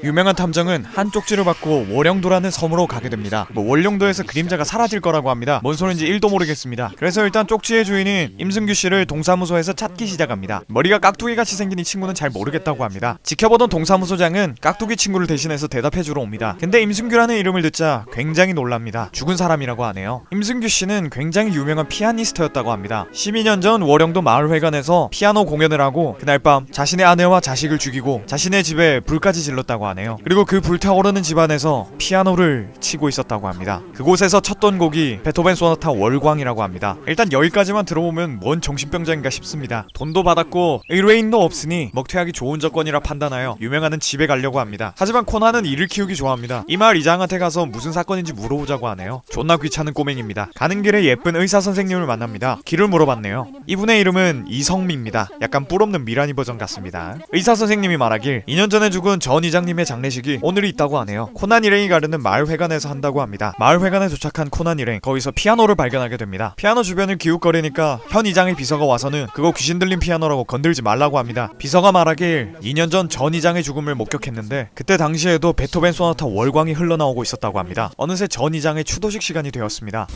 유명한 탐정은 한 쪽지를 받고 월령도라는 섬으로 가게 됩니다. 월령도에서 그림자가 사라질 거라고 합니다. 뭔 소린지 1도 모르겠습니다. 그래서 일단 쪽지의 주인인 임승규 씨를 동사무소에서 찾기 시작합니다. 머리가 깍두기같이 생긴 이 친구는 잘 모르겠다고 합니다. 지켜보던 동사무소장은 깍두기 친구를 대신해서 대답해주러 옵니다. 근데 임승규라는 이름을 듣자 굉장히 놀랍니다. 죽은 사람이라고 하네요. 임승규 씨는 굉장히 유명한 피아니스트였다고 합니다. 12년 전 월령도 마을회관에서 피아노 공연을 하고 그날 밤 자신의 아내와 자식을 죽이고 자신의 집에 불까지 질렀다고 하네요. 그리고 그 불타오르는 집안에서 피아노를 치고 있었다고 합니다. 그곳에서 쳤던 곡이 베토벤 소나타 월광이라고 합니다. 일단 여기까지만 들어보면 뭔 정신병자인가 싶습니다. 돈도 받았고 의뢰인도 없으니 먹튀하기 좋은 조건이라 판단하여 유명하는 집에 가려고 합니다. 하지만 코난은 이를 키우기 좋아합니다. 이 마을 이장한테 가서 무슨 사건인지 물어보자고 하네요. 존나 귀찮은 꼬맹입니다. 가는 길에 예쁜 의사 선생님을 만납니다. 길을 물어봤네요. 이분의 이름은 이성미입니다. 약간 뿔없는 미라니 버전 같습니다. 의사 선생님이 말하길 2년 전에 죽은 전 이장님의 장례식이 오늘이 있다고 하네요. 코난 일행이 가르는 마을회관에서 한다고 합니다. 마을회관에 도착한 코난 일행, 거기서 피아노를 발견하게 됩니다. 피아노 주변을 기웃거리니까 현 이장의 비서가 와서는 그거 귀신 들린 피아노라고 건들지 말라고 합니다. 비서가 말하길 2년 전 전 이장의 죽음을 목격했는데 그때 당시에도 베토벤 소나타 월광이 흘러나오고 있었다고 합니다. 어느새 전 이장의 추도식 시간이 되었습니다.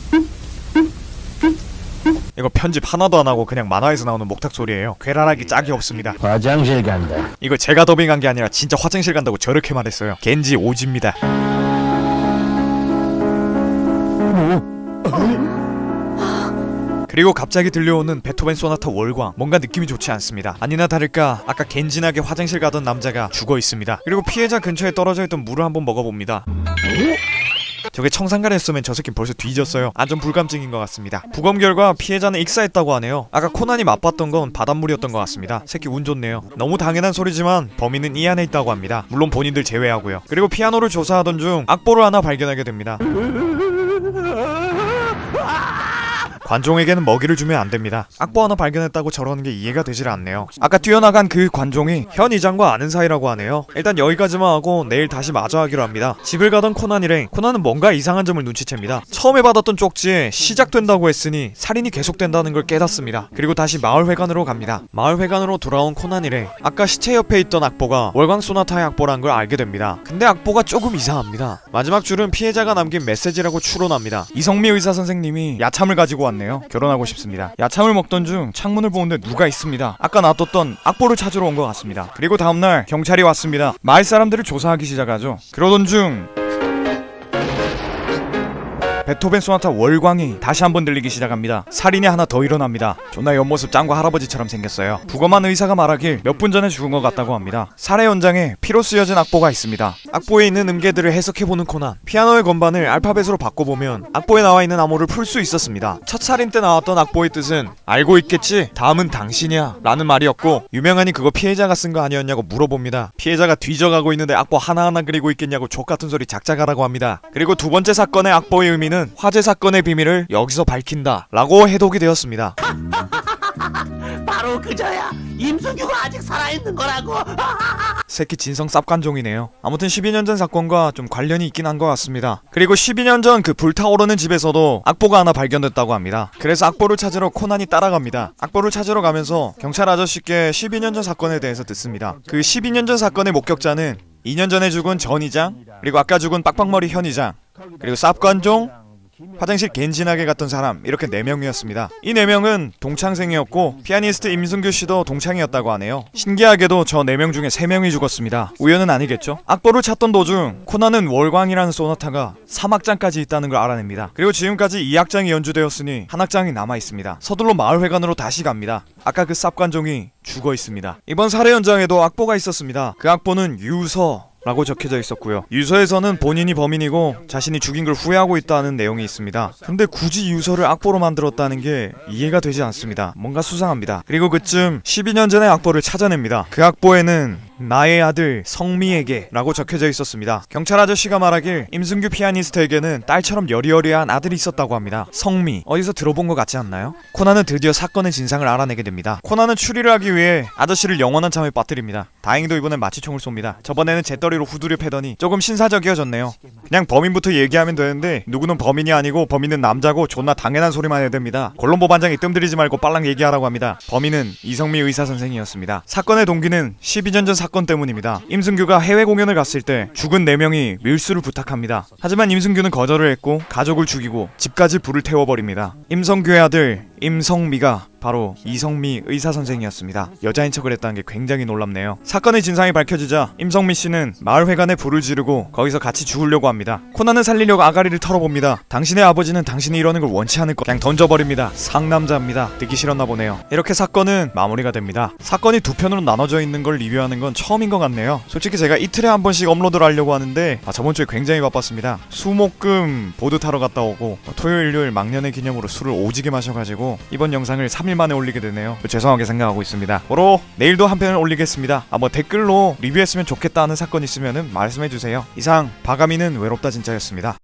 이거 편집 하나도 안 하고 그냥 만화에서 나오는 목탁 소리예요. 괴랄하기 짝이 없습니다. 화장실 간다. 이거 제가 더빙한 게 아니라 진짜 화장실 간다고 저렇게 말했어요. 겐지 오지입니다. 그리고 갑자기 들려오는 베토벤 소나타 월광, 뭔가 느낌이 좋지 않습니다. 아니나 다를까 아까 겐진하게 화장실 가던 남자가 죽어 있습니다. 그리고 피해자 근처에 떨어져 있던 물을 한번 먹어봅니다. 저게 청산가랬으면 저 새끼 벌써 뒤졌어요. 안전 불감증인 것 같습니다. 부검 결과 피해자는 익사했다고 하네요. 아까 코난이 맛봤던 건 바닷물이었던 것 같습니다. 새끼 운 좋네요. 너무 당연한 소리지만 범인은 이 안에 있다고 합니다. 물론 본인들 제외하고요. 그리고 피아노를 조사하던 중 악보를 하나 발견하게 됩니다. 관종에게는 먹이를 주면 안됩니다. 악보 하나 발견했다고 저러는 게 이해가 되질 않네요. 아까 뛰어나간 그 관종이 현 이장과 아는 사이라고 하네요. 일단 여기까지만 하고 내일 다시 마저 하기로 합니다. 집을 가던 코난 일행, 코난은 뭔가 이상한 점을 눈치챕니다. 처음에 받았던 쪽지에 시작된다고 했으니 살인이 계속된다는 걸 깨닫습니다. 그리고 다시 마을회관으로 갑니다. 마을회관으로 돌아온 코난 일행, 아까 시체 옆에 있던 악보가 월광 소나타의 악보란 걸 알게 됩니다. 근데 악보가 조금 이상합니다. 마지막 줄은 피해자가 남긴 메시지라고 추론합니다. 이성미 의사 선생님이 야참을 가지고 왔네요. 결혼하고 싶습니다. 야참을 먹던 중 창문을 보는데 누가 있습니다. 아까 놔뒀던 악보를 찾으러 온 것 같습니다. 그리고 다음날 경찰이 왔습니다. 마을 사람들을 조사하기 시작하죠. 그러던 중 베토벤 소나타 월광이 다시 한번 들리기 시작합니다. 살인이 하나 더 일어납니다. 존나 옆모습 짱구 할아버지처럼 생겼어요. 부검한 의사가 말하길 몇 분 전에 죽은 것 같다고 합니다. 살해 현장에 피로 쓰여진 악보가 있습니다. 악보에 있는 음계들을 해석해보는 코난, 피아노의 건반을 알파벳으로 바꿔보면 악보에 나와있는 암호를 풀 수 있었습니다. 첫 살인 때 나왔던 악보의 뜻은 알고 있겠지? 다음은 당신이야 라는 말이었고, 유명한이 그거 피해자가 쓴 거 아니었냐고 물어봅니다. 피해자가 뒤져가고 있는데 악보 하나하나 그리고 있겠냐고 족같은 소리 작작하라고 합니다. 그리고 두 번째 사건의 악보의 의미는 화재 사건의 비밀을 여기서 밝힌다 라고 해독이 되었습니다. 바로 그저야. 임승규가 아직 살아있는 거라고. 새끼 진성 쌉관종이네요. 아무튼 12년 전 사건과 좀 관련이 있긴 한 것 같습니다. 그리고 12년 전 그 불타오르는 집에서도 악보가 하나 발견됐다고 합니다. 그래서 악보를 찾으러 코난이 따라갑니다. 악보를 찾으러 가면서 경찰 아저씨께 12년 전 사건에 대해서 듣습니다. 그 12년 전 사건의 목격자는 2년 전에 죽은 전 이장, 그리고 아까 죽은 빡빡머리 현 이장, 그리고 쌉관종, 화장실 겐진하게 갔던 사람, 이렇게 4명이었습니다. 이 4명은 동창생이었고 피아니스트 임승규 씨도 동창이었다고 하네요. 신기하게도 저 4명 중에 3명이 죽었습니다. 우연은 아니겠죠? 악보를 찾던 도중 코난은 월광이라는 소나타가 3악장까지 있다는 걸 알아냅니다. 그리고 지금까지 2악장이 연주되었으니 한 악장이 남아있습니다. 서둘러 마을회관으로 다시 갑니다. 아까 그 쌉관종이 죽어있습니다. 이번 살해 현장에도 악보가 있었습니다. 그 악보는 유서 라고 적혀져 있었고요. 유서에서는 본인이 범인이고 자신이 죽인 걸 후회하고 있다는 내용이 있습니다. 근데 굳이 유서를 악보로 만들었다는 게 이해가 되지 않습니다. 뭔가 수상합니다. 그리고 그쯤 12년 전의 악보를 찾아냅니다. 그 악보에는 나의 아들 성미에게 라고 적혀져 있었습니다. 경찰 아저씨가 말하길 임승규 피아니스트에게는 딸처럼 여리여리한 아들이 있었다고 합니다. 성미, 어디서 들어본 것 같지 않나요? 코난은 드디어 사건의 진상을 알아내게 됩니다. 코난은 추리를 하기 위해 아저씨를 영원한 잠에 빠뜨립니다. 다행히도 이번엔 마취총을 쏩니다. 저번에는 재떨이로 후두려 패더니 조금 신사적이어졌네요. 그냥 범인부터 얘기하면 되는데 누구는 범인이 아니고 범인은 남자고 존나 당연한 소리만 해야 됩니다. 콜롬보 반장이 뜸들이지 말고 빨랑 얘기하라고 합니다. 범인은 이성미 의사선생이었습니다. 사건의 동기는 12년 전 사건 때문입니다. 임승규가 해외 공연을 갔을 때 죽은 4명이 밀수를 부탁합니다. 하지만 임승규는 거절을 했고 가족을 죽이고 집까지 불을 태워버립니다. 임성규의 아들 임성미가 바로 이성미 의사선생이었습니다. 여자인 척을 했다는 게 굉장히 놀랍네요. 사건의 진상이 밝혀지자 임성미 씨는 마을회관에 불을 지르고 거기서 같이 죽으려고 합니다. 코난은 살리려고 아가리를 털어봅니다. 당신의 아버지는 당신이 이러는 걸 원치 않을 거 그냥 던져버립니다. 상남자입니다. 듣기 싫었나 보네요. 이렇게 사건은 마무리가 됩니다. 사건이 두 편으로 나눠져 있는 걸 리뷰하는 건 처음인 것 같네요. 솔직히 제가 이틀에 한 번씩 업로드를 하려고 하는데 저번 주에 굉장히 바빴습니다. 수목금 보드 타러 갔다 오고 토요일 일요일 망년의 기념으로 술을 오지게 마셔가지고 이번 영상을 3일 만에 올리게 되네요. 죄송하게 생각하고 있습니다. 고로 내일도 한 편을 올리겠습니다. 뭐 댓글로 리뷰했으면 좋겠다 하는 사건 있으면은 말씀해주세요. 이상 바가미는 외롭다 진짜였습니다.